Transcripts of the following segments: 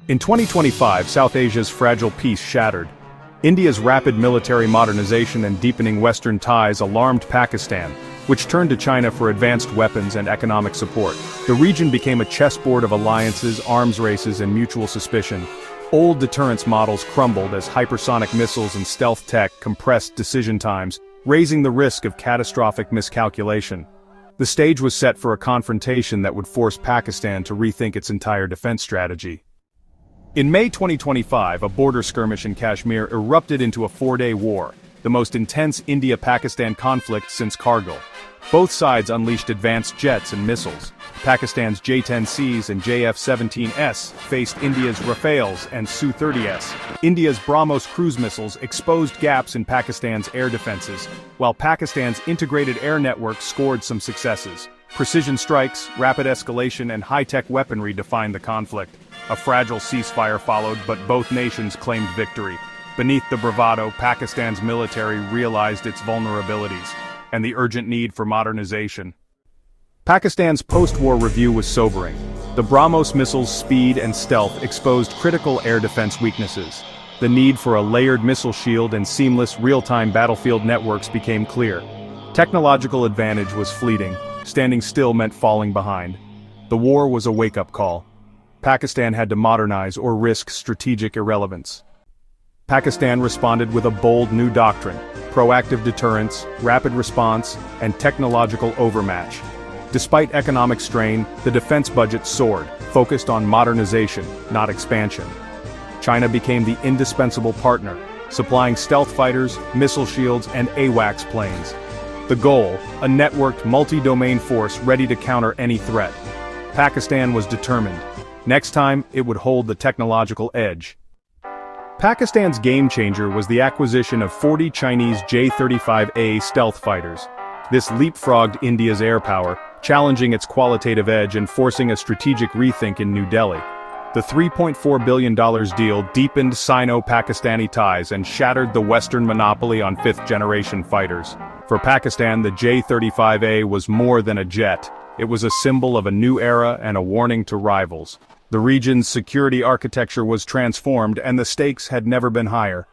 In 2025, South Asia's fragile peace shattered. India's rapid military modernization and deepening Western ties alarmed Pakistan, which turned to China for advanced weapons and economic support. The region became a chessboard of alliances, arms races, and mutual suspicion. Old deterrence models crumbled as hypersonic missiles and stealth tech compressed decision times, raising the risk of catastrophic miscalculation. The stage was set for a confrontation that would force Pakistan to rethink its entire defense strategy. In May 2025, a border skirmish in Kashmir erupted into a 4-day war, the most intense India-Pakistan conflict since Kargil. Both sides unleashed advanced jets and missiles. Pakistan's J-10Cs and JF-17S faced India's Rafales and Su-30S. India's BrahMos cruise missiles exposed gaps in Pakistan's air defenses, while Pakistan's integrated air network scored some successes. Precision strikes, rapid escalation, and high-tech weaponry defined the conflict. A fragile ceasefire followed, but both nations claimed victory. Beneath the bravado, Pakistan's military realized its vulnerabilities and the urgent need for modernization. Pakistan's post-war review was sobering. The BrahMos missiles' speed and stealth exposed critical air defense weaknesses. The need for a layered missile shield and seamless real-time battlefield networks became clear. Technological advantage was fleeting. Standing still meant falling behind. The war was a wake-up call. Pakistan had to modernize or risk strategic irrelevance. Pakistan responded with a bold new doctrine: proactive deterrence, rapid response, and technological overmatch. Despite economic strain, the defense budget soared, focused on modernization, not expansion. China became the indispensable partner, supplying stealth fighters, missile shields, and AWACS planes. The goal: a networked multi-domain force ready to counter any threat. Pakistan was determined. Next time, it would hold the technological edge. Pakistan's game-changer was the acquisition of 40 Chinese J-35A stealth fighters. This leapfrogged India's air power, challenging its qualitative edge and forcing a strategic rethink in New Delhi. The $3.4 billion deal deepened Sino-Pakistani ties and shattered the Western monopoly on fifth-generation fighters. For Pakistan, the J-35A was more than a jet. It was a symbol of a new era and a warning to rivals. The region's security architecture was transformed and the stakes had never been higher.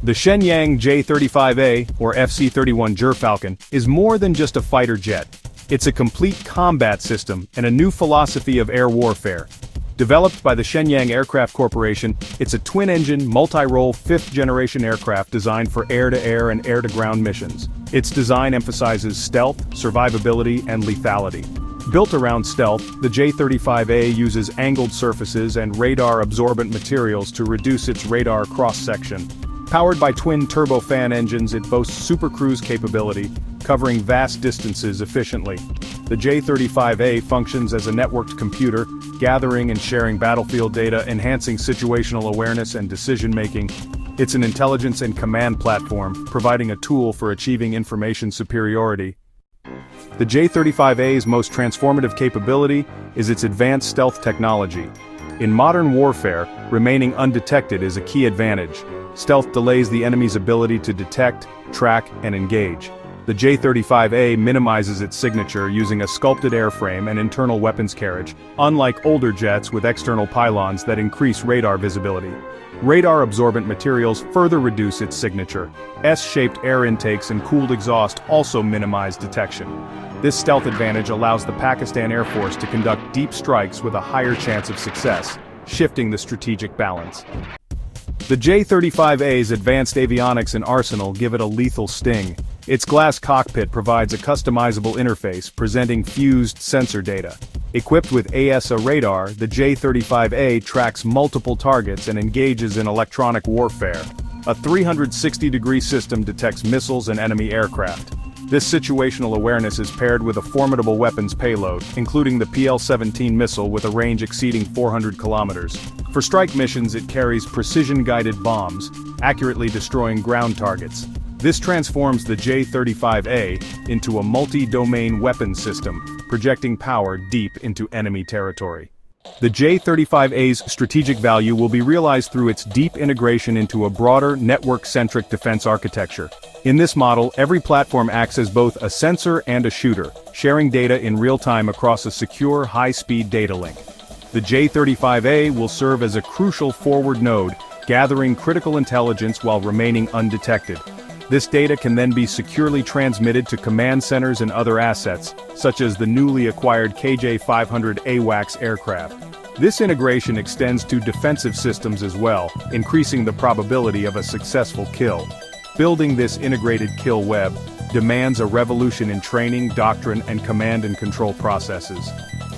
The Shenyang J-35A, or FC-31 Gerfalcon, is more than just a fighter jet. It's a complete combat system and a new philosophy of air warfare. Developed by the Shenyang Aircraft Corporation, it's a twin-engine, multi-role, fifth-generation aircraft designed for air-to-air and air-to-ground missions. Its design emphasizes stealth, survivability, and lethality. Built around stealth, the J-35A uses angled surfaces and radar-absorbent materials to reduce its radar cross-section. Powered by twin turbofan engines, it boasts supercruise capability, covering vast distances efficiently. The J-35A functions as a networked computer, gathering and sharing battlefield data, enhancing situational awareness and decision-making. It's an intelligence and command platform, providing a tool for achieving information superiority. The J-35A's most transformative capability is its advanced stealth technology. In modern warfare, remaining undetected is a key advantage. Stealth delays the enemy's ability to detect, track, and engage. The J-35A minimizes its signature using a sculpted airframe and internal weapons carriage, unlike older jets with external pylons that increase radar visibility. Radar-absorbent materials further reduce its signature. S-shaped air intakes and cooled exhaust also minimize detection. This stealth advantage allows the Pakistan Air Force to conduct deep strikes with a higher chance of success, shifting the strategic balance. The J-35A's advanced avionics and arsenal give it a lethal sting. Its glass cockpit provides a customizable interface presenting fused sensor data. Equipped with AESA radar, the J-35A tracks multiple targets and engages in electronic warfare. A 360-degree system detects missiles and enemy aircraft. This situational awareness is paired with a formidable weapons payload, including the PL-17 missile with a range exceeding 400 kilometers. For strike missions, it carries precision-guided bombs, accurately destroying ground targets. This transforms the J-35A into a multi-domain weapons system, projecting power deep into enemy territory. The J-35A's strategic value will be realized through its deep integration into a broader, network-centric defense architecture. In this model, every platform acts as both a sensor and a shooter, sharing data in real time across a secure, high-speed data link. The J-35A will serve as a crucial forward node, gathering critical intelligence while remaining undetected. This data can then be securely transmitted to command centers and other assets, such as the newly acquired KJ-500 AWACS aircraft. This integration extends to defensive systems as well, increasing the probability of a successful kill. Building this integrated kill web demands a revolution in training, doctrine, and command and control processes.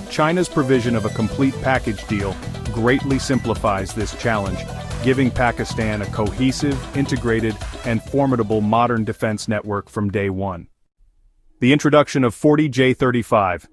China's provision of a complete package deal greatly simplifies this challenge, giving Pakistan a cohesive, integrated, and formidable modern defense network from day one. The introduction of 40 J-35.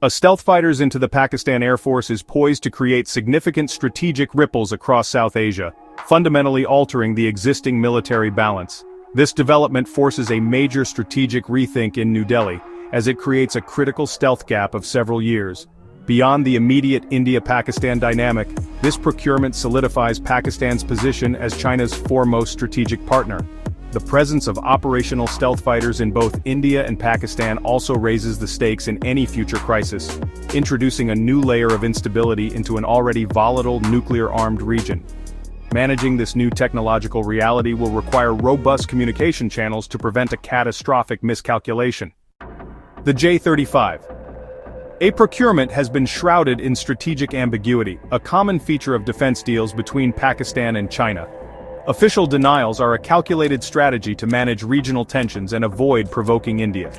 A stealth fighters into the Pakistan Air Force is poised to create significant strategic ripples across South Asia, fundamentally altering the existing military balance. This development forces a major strategic rethink in New Delhi, as it creates a critical stealth gap of several years. Beyond the immediate India-Pakistan dynamic, this procurement solidifies Pakistan's position as China's foremost strategic partner. The presence of operational stealth fighters in both India and Pakistan also raises the stakes in any future crisis, introducing a new layer of instability into an already volatile nuclear-armed region. Managing this new technological reality will require robust communication channels to prevent a catastrophic miscalculation. The J-35. A procurement has been shrouded in strategic ambiguity, a common feature of defense deals between Pakistan and China. Official denials are a calculated strategy to manage regional tensions and avoid provoking India.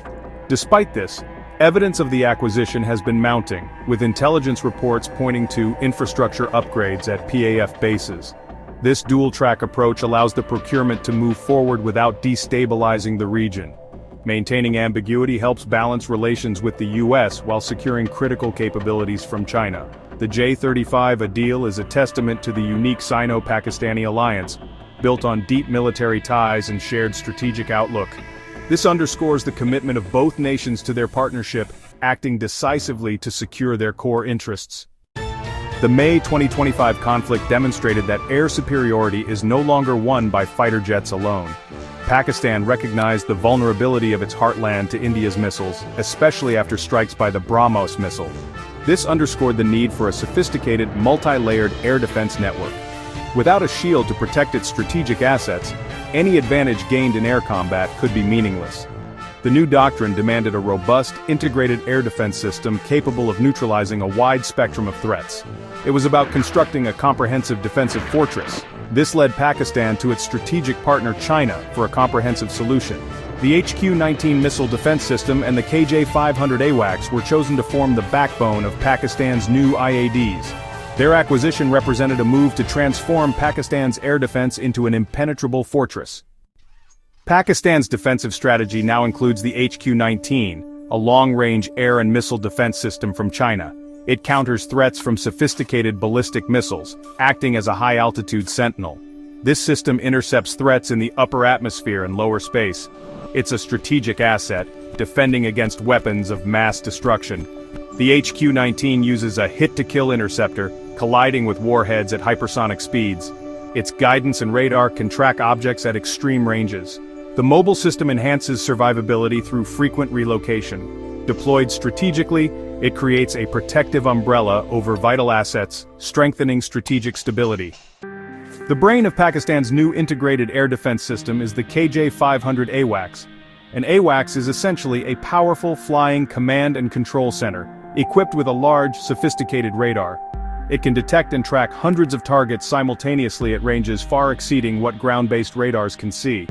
Despite this, evidence of the acquisition has been mounting, with intelligence reports pointing to infrastructure upgrades at PAF bases. This dual-track approach allows the procurement to move forward without destabilizing the region. Maintaining ambiguity helps balance relations with the US while securing critical capabilities from China. The J-35 deal is a testament to the unique Sino-Pakistani alliance, built on deep military ties and shared strategic outlook. This underscores the commitment of both nations to their partnership, acting decisively to secure their core interests. The May 2025 conflict demonstrated that air superiority is no longer won by fighter jets alone. Pakistan recognized the vulnerability of its heartland to India's missiles, especially after strikes by the BrahMos missile. This underscored the need for a sophisticated, multi-layered air defense network. Without a shield to protect its strategic assets, any advantage gained in air combat could be meaningless. The new doctrine demanded a robust, integrated air defense system capable of neutralizing a wide spectrum of threats. It was about constructing a comprehensive defensive fortress. This led Pakistan to its strategic partner China for a comprehensive solution. The HQ-19 missile defense system and the KJ-500 AWACS were chosen to form the backbone of Pakistan's new IADs. Their acquisition represented a move to transform Pakistan's air defense into an impenetrable fortress. Pakistan's defensive strategy now includes the HQ-19, a long-range air and missile defense system from China. It counters threats from sophisticated ballistic missiles, acting as a high-altitude sentinel. This system intercepts threats in the upper atmosphere and lower space. It's a strategic asset, defending against weapons of mass destruction. The HQ-19 uses a hit-to-kill interceptor, colliding with warheads at hypersonic speeds. Its guidance and radar can track objects at extreme ranges. The mobile system enhances survivability through frequent relocation. Deployed strategically, it creates a protective umbrella over vital assets, strengthening strategic stability. The brain of Pakistan's new integrated air defense system is the KJ-500 AWACS. An AWACS is essentially a powerful flying command and control center, equipped with a large, sophisticated radar. It can detect and track hundreds of targets simultaneously at ranges far exceeding what ground-based radars can see.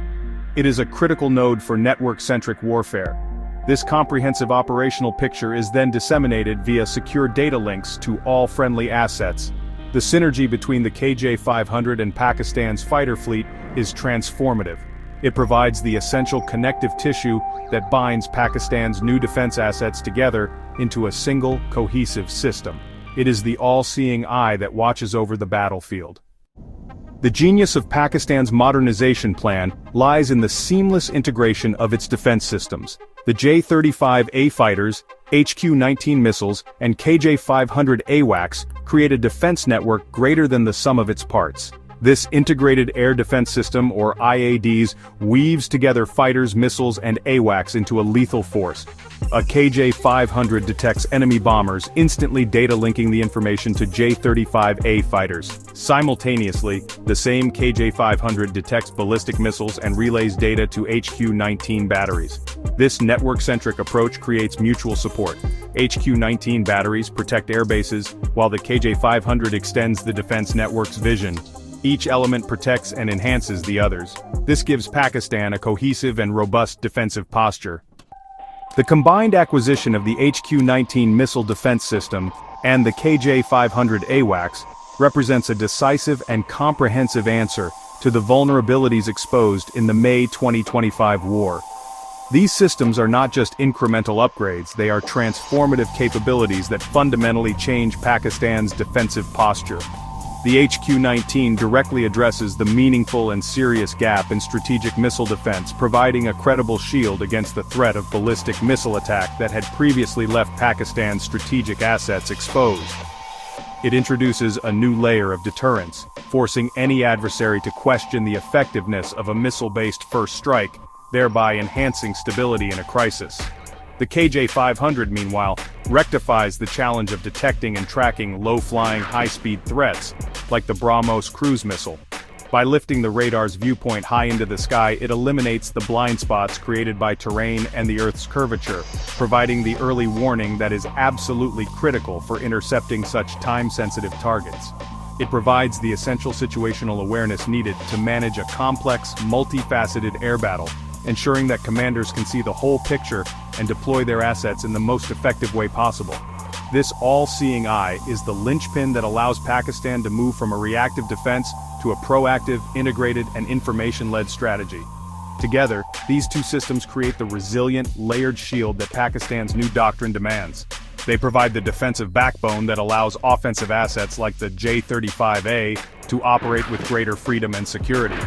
It is a critical node for network-centric warfare. This comprehensive operational picture is then disseminated via secure data links to all friendly assets. The synergy between the KJ-500 and Pakistan's fighter fleet is transformative. It provides the essential connective tissue that binds Pakistan's new defense assets together into a single, cohesive system. It is the all-seeing eye that watches over the battlefield. The genius of Pakistan's modernization plan lies in the seamless integration of its defense systems. The J-35A fighters, HQ-19 missiles, and KJ-500 AWACS create a defense network greater than the sum of its parts. This Integrated Air Defense System, or IADs, weaves together fighters, missiles, and AWACS into a lethal force. A KJ-500 detects enemy bombers, instantly data-linking the information to J-35A fighters. Simultaneously, the same KJ-500 detects ballistic missiles and relays data to HQ-19 batteries. This network-centric approach creates mutual support. HQ-19 batteries protect air bases, while the KJ-500 extends the defense network's vision. Each element protects and enhances the others. This gives Pakistan a cohesive and robust defensive posture. The combined acquisition of the HQ-19 missile defense system and the KJ-500 AWACS represents a decisive and comprehensive answer to the vulnerabilities exposed in the May 2025 war. These systems are not just incremental upgrades, they are transformative capabilities that fundamentally change Pakistan's defensive posture. The HQ-19 directly addresses the meaningful and serious gap in strategic missile defense, providing a credible shield against the threat of ballistic missile attack that had previously left Pakistan's strategic assets exposed. It introduces a new layer of deterrence, forcing any adversary to question the effectiveness of a missile-based first strike, thereby enhancing stability in a crisis. The KJ-500, meanwhile, rectifies the challenge of detecting and tracking low-flying, high-speed threats, like the BrahMos cruise missile. By lifting the radar's viewpoint high into the sky, it eliminates the blind spots created by terrain and the Earth's curvature, providing the early warning that is absolutely critical for intercepting such time-sensitive targets. It provides the essential situational awareness needed to manage a complex, multifaceted air battle, ensuring that commanders can see the whole picture and deploy their assets in the most effective way possible. This all-seeing eye is the linchpin that allows Pakistan to move from a reactive defense to a proactive, integrated, and information-led strategy. Together, these two systems create the resilient, layered shield that Pakistan's new doctrine demands. They provide the defensive backbone that allows offensive assets like the J-35A to operate with greater freedom and security.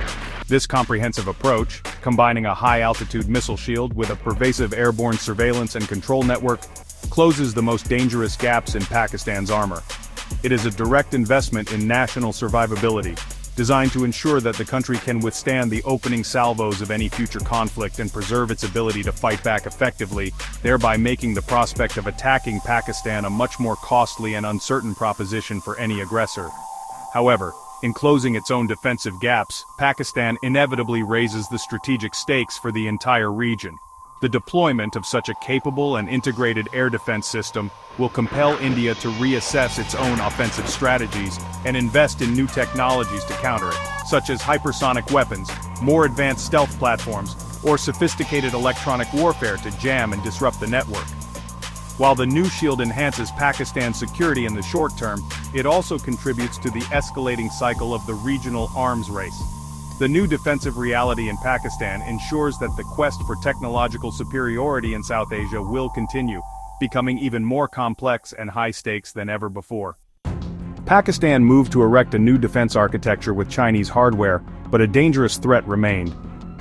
This comprehensive approach, combining a high-altitude missile shield with a pervasive airborne surveillance and control network, closes the most dangerous gaps in Pakistan's armor. It is a direct investment in national survivability, designed to ensure that the country can withstand the opening salvos of any future conflict and preserve its ability to fight back effectively, thereby making the prospect of attacking Pakistan a much more costly and uncertain proposition for any aggressor. However, in closing its own defensive gaps, Pakistan inevitably raises the strategic stakes for the entire region. The deployment of such a capable and integrated air defense system will compel India to reassess its own offensive strategies and invest in new technologies to counter it, such as hypersonic weapons, more advanced stealth platforms, or sophisticated electronic warfare to jam and disrupt the network. While the new shield enhances Pakistan's security in the short term, it also contributes to the escalating cycle of the regional arms race. The new defensive reality in Pakistan ensures that the quest for technological superiority in South Asia will continue, becoming even more complex and high-stakes than ever before. Pakistan moved to erect a new defense architecture with Chinese hardware, but a dangerous threat remained.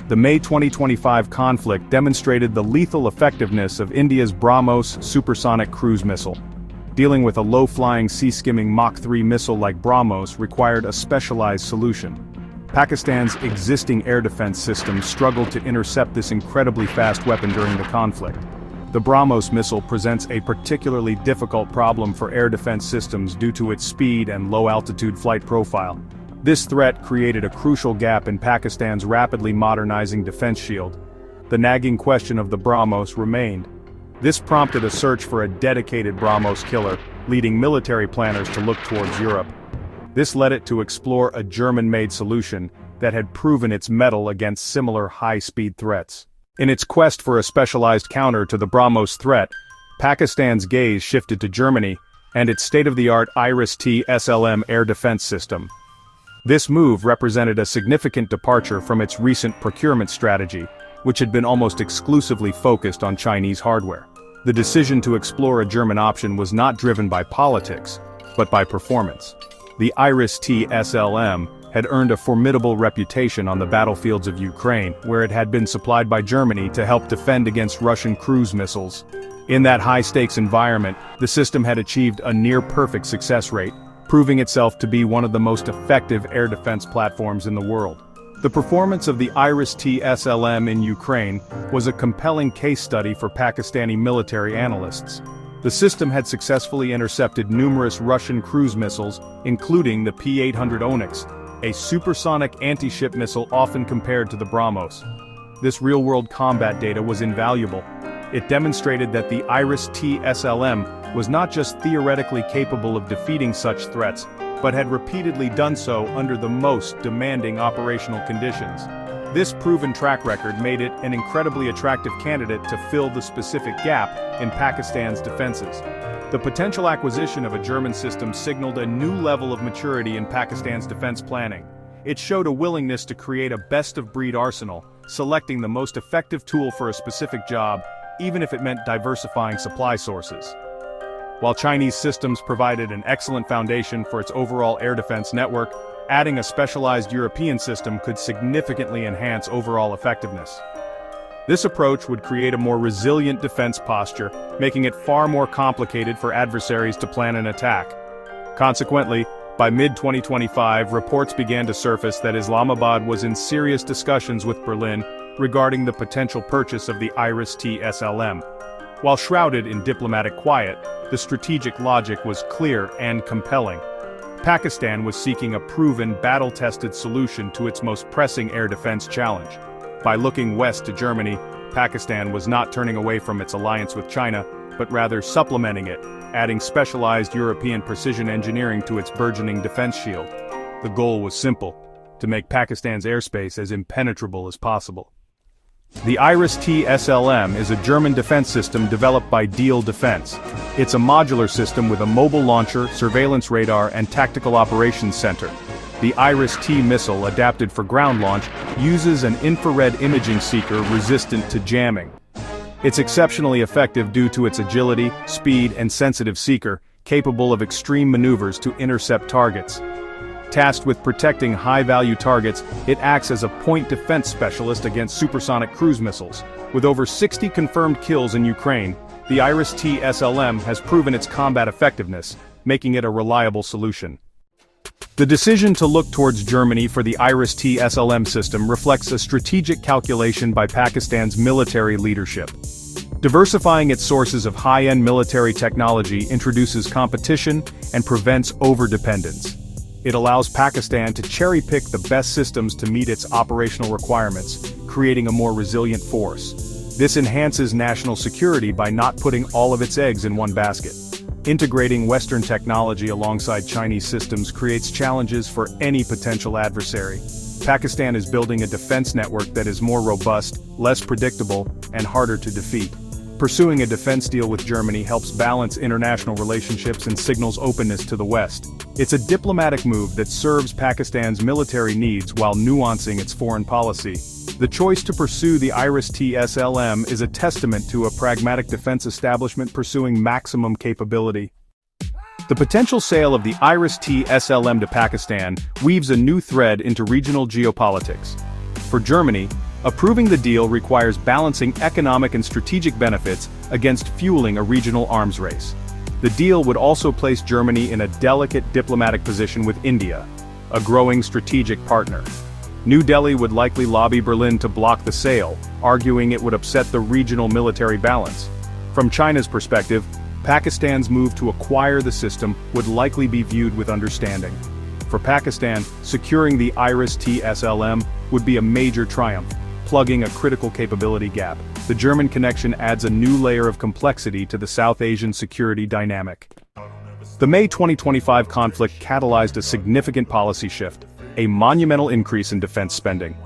The May 2025 conflict demonstrated the lethal effectiveness of India's BrahMos supersonic cruise missile. Dealing with a low-flying sea-skimming Mach 3 missile like BrahMos required a specialized solution. Pakistan's existing air defense systems struggled to intercept this incredibly fast weapon during the conflict. The BrahMos missile presents a particularly difficult problem for air defense systems due to its speed and low-altitude flight profile. This threat created a crucial gap in Pakistan's rapidly modernizing defense shield. The nagging question of the BrahMos remained. This prompted a search for a dedicated BrahMos killer, leading military planners to look towards Europe. This led it to explore a German-made solution that had proven its mettle against similar high-speed threats. In its quest for a specialized counter to the BrahMos threat, Pakistan's gaze shifted to Germany and its state-of-the-art IRIS-T SLM air defense system. This move represented a significant departure from its recent procurement strategy, which had been almost exclusively focused on Chinese hardware. The decision to explore a German option was not driven by politics, but by performance. The IRIS-T SLM had earned a formidable reputation on the battlefields of Ukraine, where it had been supplied by Germany to help defend against Russian cruise missiles. In that high-stakes environment, the system had achieved a near-perfect success rate, proving itself to be one of the most effective air defense platforms in the world. The performance of the Iris-T SLM in Ukraine was a compelling case study for Pakistani military analysts. The system had successfully intercepted numerous Russian cruise missiles, including the P-800 Onyx, a supersonic anti-ship missile often compared to the BrahMos. This real-world combat data was invaluable. It demonstrated that the Iris-T SLM was not just theoretically capable of defeating such threats, but had repeatedly done so under the most demanding operational conditions. This proven track record made it an incredibly attractive candidate to fill the specific gap in Pakistan's defenses. The potential acquisition of a German system signaled a new level of maturity in Pakistan's defense planning. It showed a willingness to create a best-of-breed arsenal, selecting the most effective tool for a specific job, even if it meant diversifying supply sources. While Chinese systems provided an excellent foundation for its overall air defense network, adding a specialized European system could significantly enhance overall effectiveness. This approach would create a more resilient defense posture, making it far more complicated for adversaries to plan an attack. Consequently, by mid-2025, reports began to surface that Islamabad was in serious discussions with Berlin regarding the potential purchase of the Iris-T SLM. While shrouded in diplomatic quiet, the strategic logic was clear and compelling. Pakistan was seeking a proven, battle-tested solution to its most pressing air defense challenge. By looking west to Germany, Pakistan was not turning away from its alliance with China, but rather supplementing it, adding specialized European precision engineering to its burgeoning defense shield. The goal was simple: to make Pakistan's airspace as impenetrable as possible. The Iris-T SLM is a German defense system developed by Diehl Defense. It's a modular system with a mobile launcher, surveillance radar, and tactical operations center. The Iris-T missile, adapted for ground launch, uses an infrared imaging seeker resistant to jamming. It's exceptionally effective due to its agility, speed, and sensitive seeker, capable of extreme maneuvers to intercept targets. Tasked with protecting high-value targets, it acts as a point defense specialist against supersonic cruise missiles. With over 60 confirmed kills in Ukraine, the Iris-T SLM has proven its combat effectiveness, making it a reliable solution. The decision to look towards Germany for the Iris-T SLM system reflects a strategic calculation by Pakistan's military leadership. Diversifying its sources of high-end military technology introduces competition and prevents overdependence. It allows Pakistan to cherry-pick the best systems to meet its operational requirements, creating a more resilient force. This enhances national security by not putting all of its eggs in one basket. Integrating Western technology alongside Chinese systems creates challenges for any potential adversary. Pakistan is building a defense network that is more robust, less predictable, and harder to defeat. Pursuing a defense deal with Germany helps balance international relationships and signals openness to the West. It's a diplomatic move that serves Pakistan's military needs while nuancing its foreign policy. The choice to pursue the Iris-T SLM is a testament to a pragmatic defense establishment pursuing maximum capability. The potential sale of the Iris-T SLM to Pakistan weaves a new thread into regional geopolitics. For Germany, approving the deal requires balancing economic and strategic benefits against fueling a regional arms race. The deal would also place Germany in a delicate diplomatic position with India, a growing strategic partner. New Delhi would likely lobby Berlin to block the sale, arguing it would upset the regional military balance. From China's perspective, Pakistan's move to acquire the system would likely be viewed with understanding. For Pakistan, securing the Iris-T SLM would be a major triumph, plugging a critical capability gap. The German connection adds a new layer of complexity to the South Asian security dynamic. The May 2025 conflict catalyzed a significant policy shift, a monumental increase in defense spending.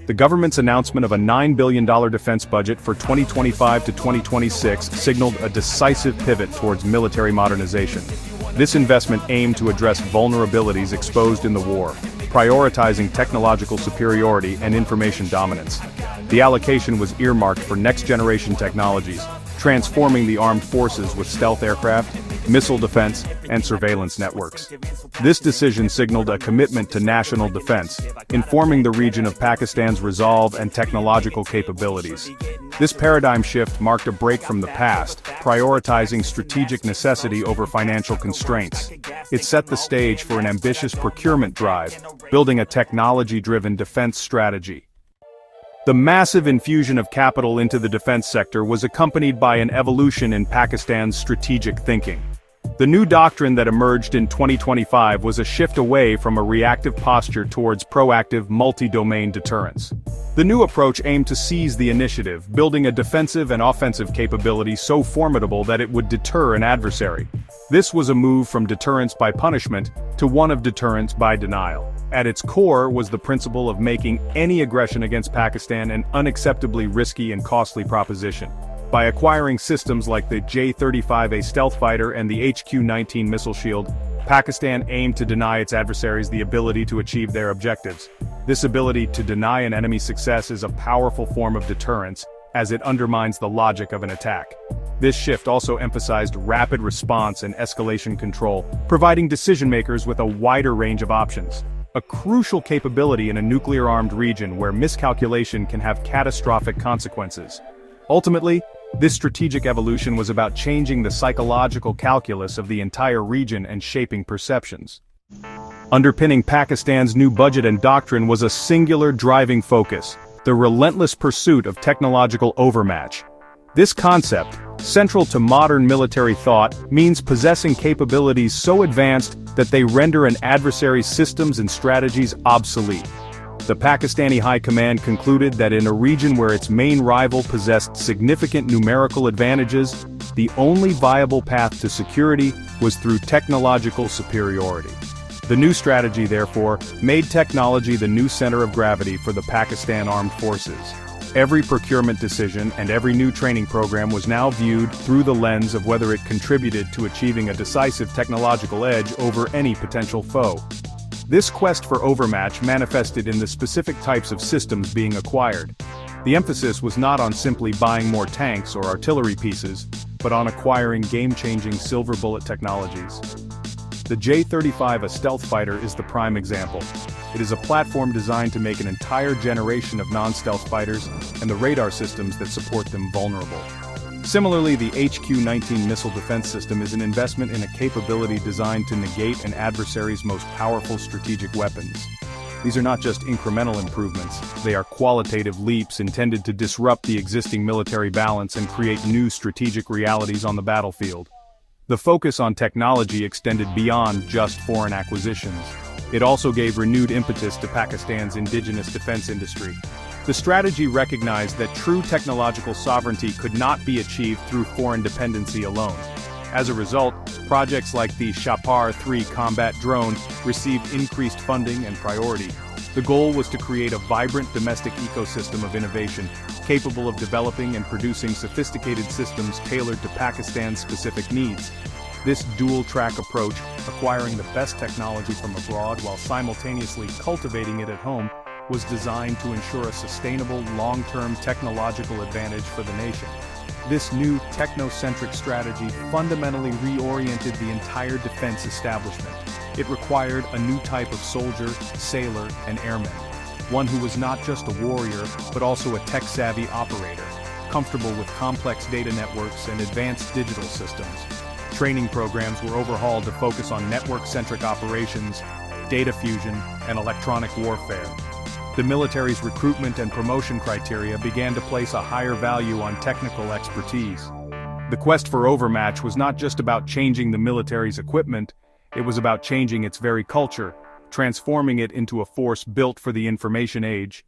The government's announcement of a $9 billion defense budget for 2025 to 2026 signaled a decisive pivot towards military modernization. This investment aimed to address vulnerabilities exposed in the war, prioritizing technological superiority and information dominance. The allocation was earmarked for next-generation technologies, transforming the armed forces with stealth aircraft, missile defense, and surveillance networks. This decision signaled a commitment to national defense, informing the region of Pakistan's resolve and technological capabilities. This paradigm shift marked a break from the past, prioritizing strategic necessity over financial constraints. It set the stage for an ambitious procurement drive, building a technology-driven defense strategy. The massive infusion of capital into the defense sector was accompanied by an evolution in Pakistan's strategic thinking. The new doctrine that emerged in 2025 was a shift away from a reactive posture towards proactive, multi-domain deterrence. The new approach aimed to seize the initiative, building a defensive and offensive capability so formidable that it would deter an adversary. This was a move from deterrence by punishment to one of deterrence by denial. At its core was the principle of making any aggression against Pakistan an unacceptably risky and costly proposition. By acquiring systems like the J-35 stealth fighter and the HQ-19 missile shield, Pakistan aimed to deny its adversaries the ability to achieve their objectives. This ability to deny an enemy's success is a powerful form of deterrence, as it undermines the logic of an attack. This shift also emphasized rapid response and escalation control, providing decision-makers with a wider range of options. A crucial capability in a nuclear-armed region where miscalculation can have catastrophic consequences. Ultimately, this strategic evolution was about changing the psychological calculus of the entire region and shaping perceptions. Underpinning Pakistan's new budget and doctrine was a singular driving focus: the relentless pursuit of technological overmatch. This concept, central to modern military thought, means possessing capabilities so advanced that they render an adversary's systems and strategies obsolete. The Pakistani High Command concluded that in a region where its main rival possessed significant numerical advantages, the only viable path to security was through technological superiority. The new strategy, therefore, made technology the new center of gravity for the Pakistan Armed Forces. Every procurement decision and every new training program was now viewed through the lens of whether it contributed to achieving a decisive technological edge over any potential foe. This quest for overmatch manifested in the specific types of systems being acquired. The emphasis was not on simply buying more tanks or artillery pieces, but on acquiring game-changing silver bullet technologies. The J-35 stealth fighter is the prime example. It is a platform designed to make an entire generation of non-stealth fighters and the radar systems that support them vulnerable. Similarly, the HQ-19 missile defense system is an investment in a capability designed to negate an adversary's most powerful strategic weapons. These are not just incremental improvements, they are qualitative leaps intended to disrupt the existing military balance and create new strategic realities on the battlefield. The focus on technology extended beyond just foreign acquisitions. It also gave renewed impetus to Pakistan's indigenous defense industry. The strategy recognized that true technological sovereignty could not be achieved through foreign dependency alone. As a result, projects like the Shapar-3 combat drone received increased funding and priority. The goal was to create a vibrant domestic ecosystem of innovation, capable of developing and producing sophisticated systems tailored to Pakistan's specific needs. This dual-track approach, acquiring the best technology from abroad while simultaneously cultivating it at home, was designed to ensure a sustainable, long-term technological advantage for the nation. This new technocentric strategy fundamentally reoriented the entire defense establishment. It required a new type of soldier, sailor, and airman. One who was not just a warrior, but also a tech-savvy operator, comfortable with complex data networks and advanced digital systems. Training programs were overhauled to focus on network-centric operations, data fusion, and electronic warfare. The military's recruitment and promotion criteria began to place a higher value on technical expertise. The quest for overmatch was not just about changing the military's equipment, it was about changing its very culture, transforming it into a force built for the information age.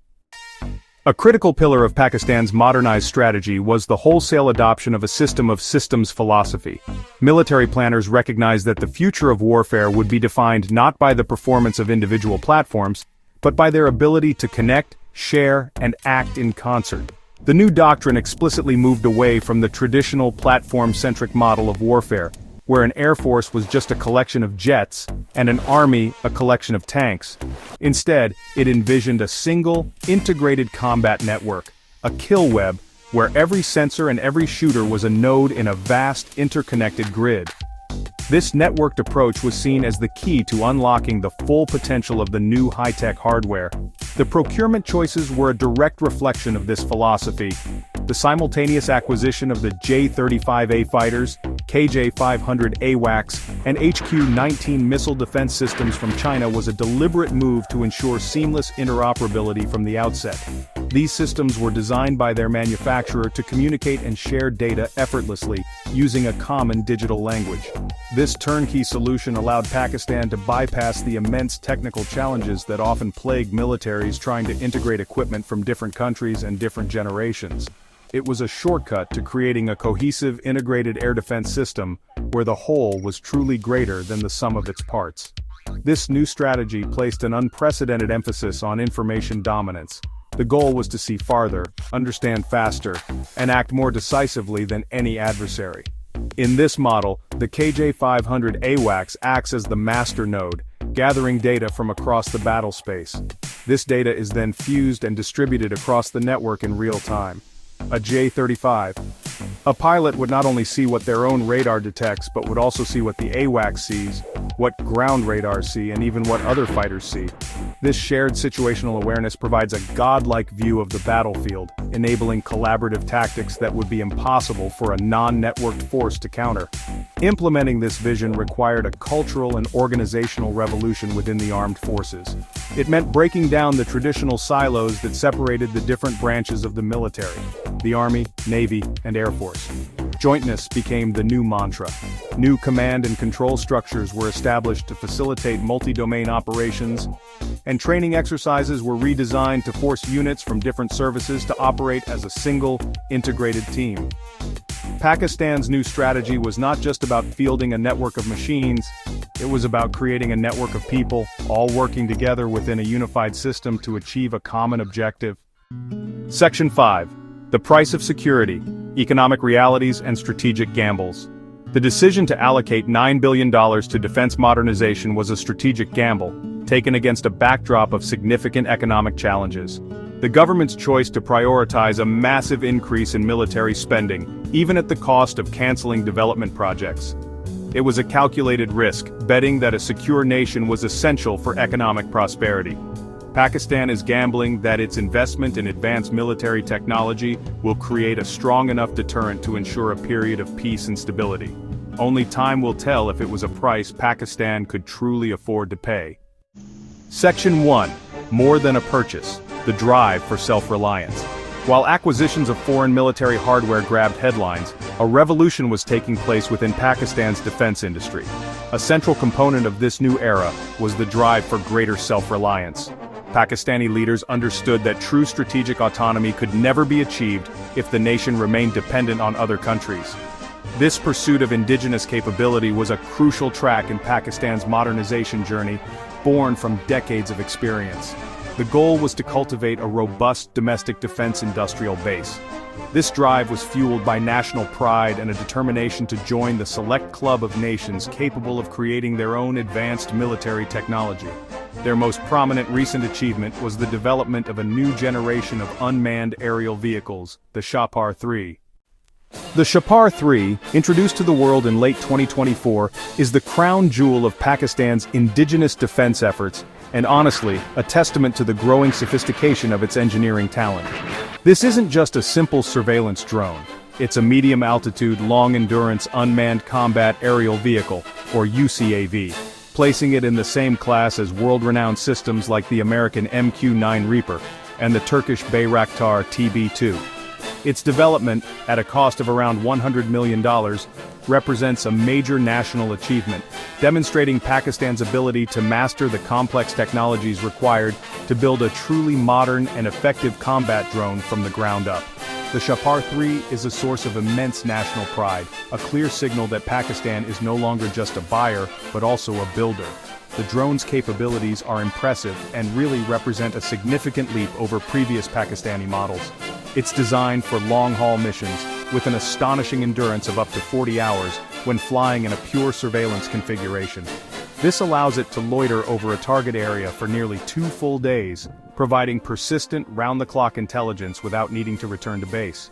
A critical pillar of Pakistan's modernized strategy was the wholesale adoption of a system of systems philosophy. Military planners recognized that the future of warfare would be defined not by the performance of individual platforms, but by their ability to connect, share, and act in concert. The new doctrine explicitly moved away from the traditional platform-centric model of warfare, where an air force was just a collection of jets, and an army a collection of tanks. Instead, it envisioned a single, integrated combat network, a kill web, where every sensor and every shooter was a node in a vast, interconnected grid. This networked approach was seen as the key to unlocking the full potential of the new high-tech hardware. The procurement choices were a direct reflection of this philosophy. The simultaneous acquisition of the J-35A fighters, KJ-500 AWACS, and HQ-19 missile defense systems from China was a deliberate move to ensure seamless interoperability from the outset. These systems were designed by their manufacturer to communicate and share data effortlessly, using a common digital language. This turnkey solution allowed Pakistan to bypass the immense technical challenges that often plague militaries trying to integrate equipment from different countries and different generations. It was a shortcut to creating a cohesive integrated air defense system, where the whole was truly greater than the sum of its parts. This new strategy placed an unprecedented emphasis on information dominance. The goal was to see farther, understand faster, and act more decisively than any adversary. In this model, the KJ-500 AWACS acts as the master node, gathering data from across the battle space. This data is then fused and distributed across the network in real time. A J-35. A pilot would not only see what their own radar detects but would also see what the AWACS sees, what ground radars see, and even what other fighters see. This shared situational awareness provides a godlike view of the battlefield, enabling collaborative tactics that would be impossible for a non-networked force to counter. Implementing this vision required a cultural and organizational revolution within the armed forces. It meant breaking down the traditional silos that separated the different branches of the military: the Army, Navy, and Air Force. Jointness became the new mantra. New command and control structures were established to facilitate multi-domain operations, and training exercises were redesigned to force units from different services to operate as a single, integrated team. Pakistan's new strategy was not just about fielding a network of machines, it was about creating a network of people, all working together within a unified system to achieve a common objective. Section 5. The price of security, economic realities and strategic gambles. The decision to allocate $9 billion to defense modernization was a strategic gamble, taken against a backdrop of significant economic challenges. The government's choice to prioritize a massive increase in military spending, even at the cost of canceling development projects. It was a calculated risk, betting that a secure nation was essential for economic prosperity. Pakistan is gambling that its investment in advanced military technology will create a strong enough deterrent to ensure a period of peace and stability. Only time will tell if it was a price Pakistan could truly afford to pay. Section 1. More than a purchase. The drive for self-reliance. While acquisitions of foreign military hardware grabbed headlines, a revolution was taking place within Pakistan's defense industry. A central component of this new era was the drive for greater self-reliance. Pakistani leaders understood that true strategic autonomy could never be achieved if the nation remained dependent on other countries. This pursuit of indigenous capability was a crucial track in Pakistan's modernization journey, born from decades of experience. The goal was to cultivate a robust domestic defense industrial base. This drive was fueled by national pride and a determination to join the select club of nations capable of creating their own advanced military technology. Their most prominent recent achievement was the development of a new generation of unmanned aerial vehicles, the Shapar-3. The Shapar-3, introduced to the world in late 2024, is the crown jewel of Pakistan's indigenous defense efforts, and honestly, a testament to the growing sophistication of its engineering talent. This isn't just a simple surveillance drone. It's a medium-altitude, long-endurance unmanned combat aerial vehicle, or UCAV, placing it in the same class as world-renowned systems like the American MQ-9 Reaper and the Turkish Bayraktar TB2. Its development, at a cost of around $100 million, represents a major national achievement, demonstrating Pakistan's ability to master the complex technologies required to build a truly modern and effective combat drone from the ground up. The Shapar-3 is a source of immense national pride, a clear signal that Pakistan is no longer just a buyer, but also a builder. The drone's capabilities are impressive and really represent a significant leap over previous Pakistani models. It's designed for long-haul missions, with an astonishing endurance of up to 40 hours when flying in a pure surveillance configuration. This allows it to loiter over a target area for nearly 2 full days, providing persistent, round-the-clock intelligence without needing to return to base.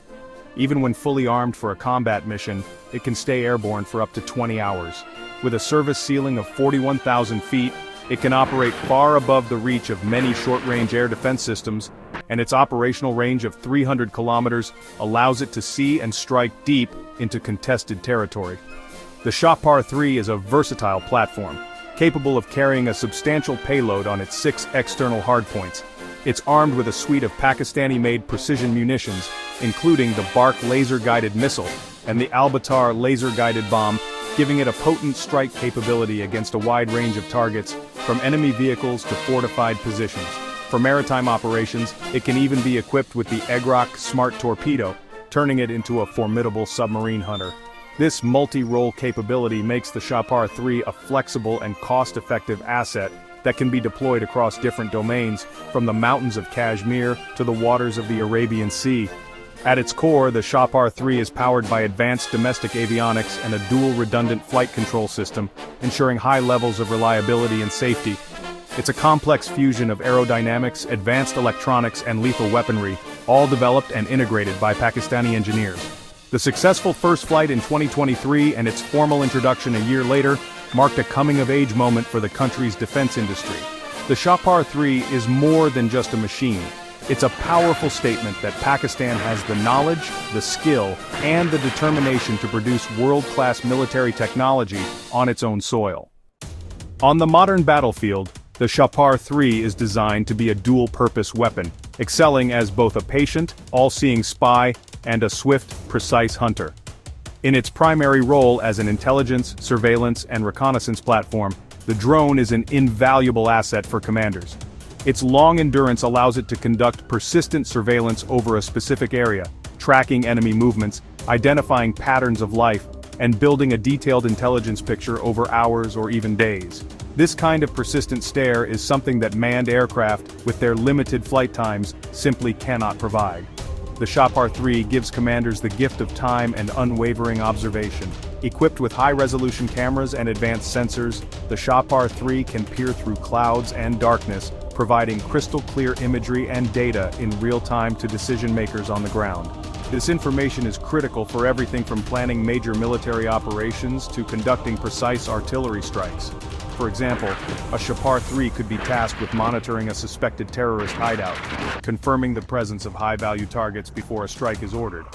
Even when fully armed for a combat mission, it can stay airborne for up to 20 hours. With a service ceiling of 41,000 feet, it can operate far above the reach of many short-range air defense systems, and its operational range of 300 kilometers allows it to see and strike deep into contested territory. The Chapar 3 is a versatile platform, capable of carrying a substantial payload on its 6 external hardpoints. It's armed with a suite of Pakistani-made precision munitions, including the Bark laser-guided missile and the Albatar laser-guided bomb, giving it a potent strike capability against a wide range of targets, from enemy vehicles to fortified positions. For maritime operations, it can even be equipped with the Egrok Smart Torpedo, turning it into a formidable submarine hunter. This multi-role capability makes the Chapar 3 a flexible and cost-effective asset that can be deployed across different domains, from the mountains of Kashmir to the waters of the Arabian Sea. At its core, the Chapar 3 is powered by advanced domestic avionics and a dual redundant flight control system, ensuring high levels of reliability and safety. It's a complex fusion of aerodynamics, advanced electronics, and lethal weaponry, all developed and integrated by Pakistani engineers. The successful first flight in 2023 and its formal introduction a year later marked a coming-of-age moment for the country's defense industry. The Chapar 3 is more than just a machine. It's a powerful statement that Pakistan has the knowledge, the skill, and the determination to produce world-class military technology on its own soil. On the modern battlefield, the Chapar 3 is designed to be a dual-purpose weapon, excelling as both a patient, all-seeing spy and a swift, precise hunter. In its primary role as an intelligence, surveillance, and reconnaissance platform, the drone is an invaluable asset for commanders. Its long endurance allows it to conduct persistent surveillance over a specific area, tracking enemy movements, identifying patterns of life, and building a detailed intelligence picture over hours or even days. This kind of persistent stare is something that manned aircraft, with their limited flight times, simply cannot provide. The Chapar 3 gives commanders the gift of time and unwavering observation. Equipped with high-resolution cameras and advanced sensors, the Chapar 3 can peer through clouds and darkness, providing crystal-clear imagery and data in real time to decision-makers on the ground. This information is critical for everything from planning major military operations to conducting precise artillery strikes. For example, a Chapar 3 could be tasked with monitoring a suspected terrorist hideout, confirming the presence of high-value targets before a strike is ordered.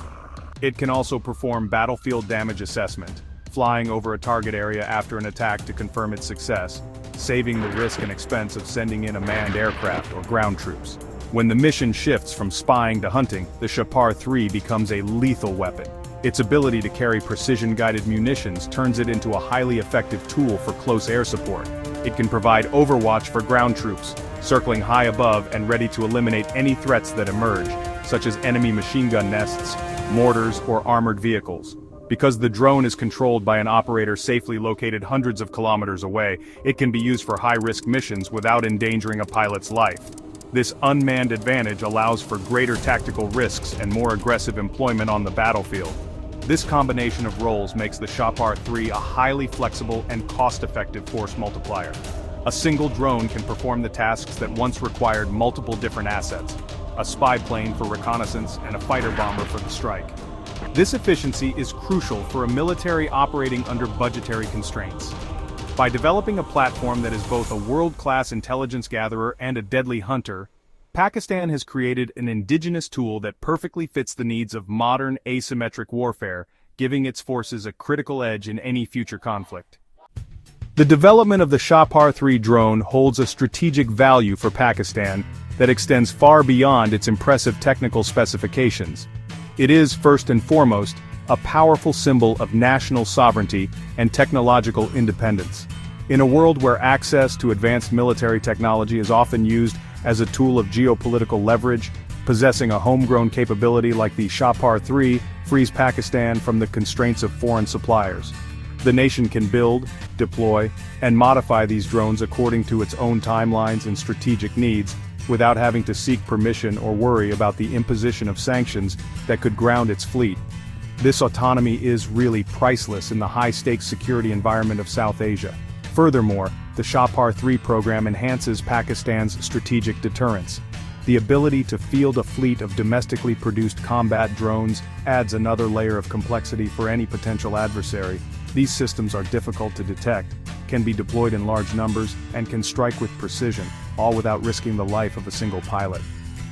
It can also perform battlefield damage assessment, flying over a target area after an attack to confirm its success, saving the risk and expense of sending in a manned aircraft or ground troops. When the mission shifts from spying to hunting, the Chapar 3 becomes a lethal weapon. Its ability to carry precision-guided munitions turns it into a highly effective tool for close air support. It can provide overwatch for ground troops, circling high above and ready to eliminate any threats that emerge, such as enemy machine gun nests, mortars, or armored vehicles. Because the drone is controlled by an operator safely located hundreds of kilometers away, it can be used for high-risk missions without endangering a pilot's life. This unmanned advantage allows for greater tactical risks and more aggressive employment on the battlefield. This combination of roles makes the Chapar 3 a highly flexible and cost-effective force multiplier. A single drone can perform the tasks that once required multiple different assets: a spy plane for reconnaissance and a fighter bomber for the strike. This efficiency is crucial for a military operating under budgetary constraints. By developing a platform that is both a world-class intelligence gatherer and a deadly hunter, Pakistan has created an indigenous tool that perfectly fits the needs of modern asymmetric warfare, giving its forces a critical edge in any future conflict. The development of the Chapar 3 drone holds a strategic value for Pakistan that extends far beyond its impressive technical specifications. It is, first and foremost, a powerful symbol of national sovereignty and technological independence. In a world where access to advanced military technology is often used as a tool of geopolitical leverage, possessing a homegrown capability like the Chapar 3 frees Pakistan from the constraints of foreign suppliers. The nation can build, deploy, and modify these drones according to its own timelines and strategic needs, without having to seek permission or worry about the imposition of sanctions that could ground its fleet. This autonomy is really priceless in the high-stakes security environment of South Asia. Furthermore, the Chapar 3 program enhances Pakistan's strategic deterrence. The ability to field a fleet of domestically produced combat drones adds another layer of complexity for any potential adversary. These systems are difficult to detect, can be deployed in large numbers, and can strike with precision, all without risking the life of a single pilot.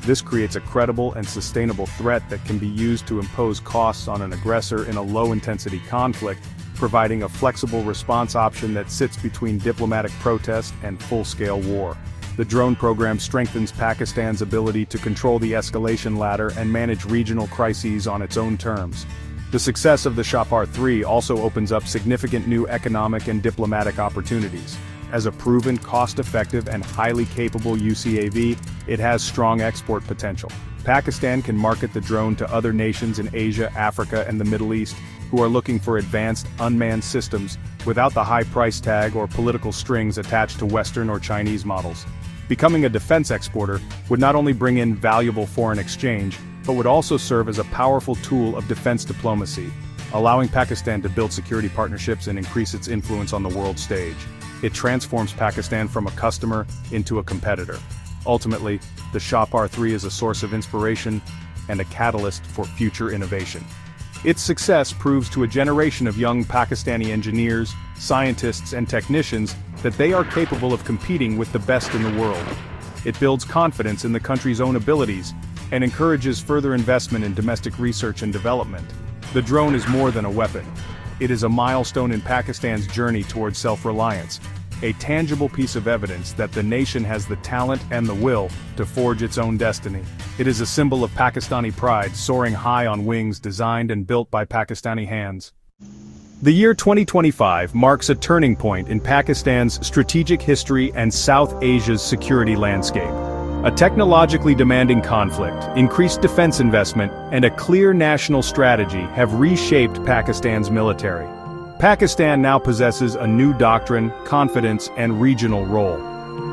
This creates a credible and sustainable threat that can be used to impose costs on an aggressor in a low-intensity conflict, providing a flexible response option that sits between diplomatic protest and full-scale war. The drone program strengthens Pakistan's ability to control the escalation ladder and manage regional crises on its own terms. The success of the Shapar-3 also opens up significant new economic and diplomatic opportunities. As a proven, cost-effective and highly capable UCAV, it has strong export potential. Pakistan can market the drone to other nations in Asia, Africa, and the Middle East, who are looking for advanced, unmanned systems, without the high price tag or political strings attached to Western or Chinese models. Becoming a defense exporter would not only bring in valuable foreign exchange, but would also serve as a powerful tool of defense diplomacy, allowing Pakistan to build security partnerships and increase its influence on the world stage. It transforms Pakistan from a customer into a competitor. Ultimately, the Shapar-3 is a source of inspiration and a catalyst for future innovation. Its success proves to a generation of young Pakistani engineers, scientists, and technicians that they are capable of competing with the best in the world. It builds confidence in the country's own abilities and encourages further investment in domestic research and development. The drone is more than a weapon. It is a milestone in Pakistan's journey towards self-reliance, a tangible piece of evidence that the nation has the talent and the will to forge its own destiny. It is a symbol of Pakistani pride, soaring high on wings designed and built by Pakistani hands. The year 2025 marks a turning point in Pakistan's strategic history and South Asia's security landscape. A technologically demanding conflict, increased defense investment, and a clear national strategy have reshaped Pakistan's military. Pakistan now possesses a new doctrine, confidence, and regional role.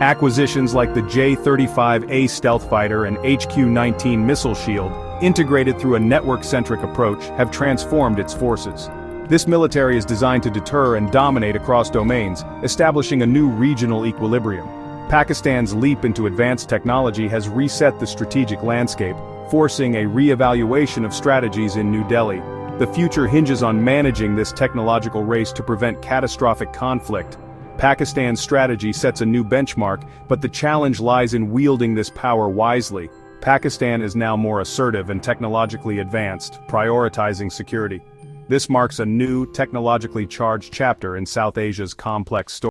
Acquisitions like the J-35A stealth fighter and HQ-19 missile shield, integrated through a network-centric approach, have transformed its forces. This military is designed to deter and dominate across domains, establishing a new regional equilibrium. Pakistan's leap into advanced technology has reset the strategic landscape, forcing a re-evaluation of strategies in New Delhi. The future hinges on managing this technological race to prevent catastrophic conflict. Pakistan's strategy sets a new benchmark, but the challenge lies in wielding this power wisely. Pakistan is now more assertive and technologically advanced, prioritizing security. This marks a new, technologically charged chapter in South Asia's complex story.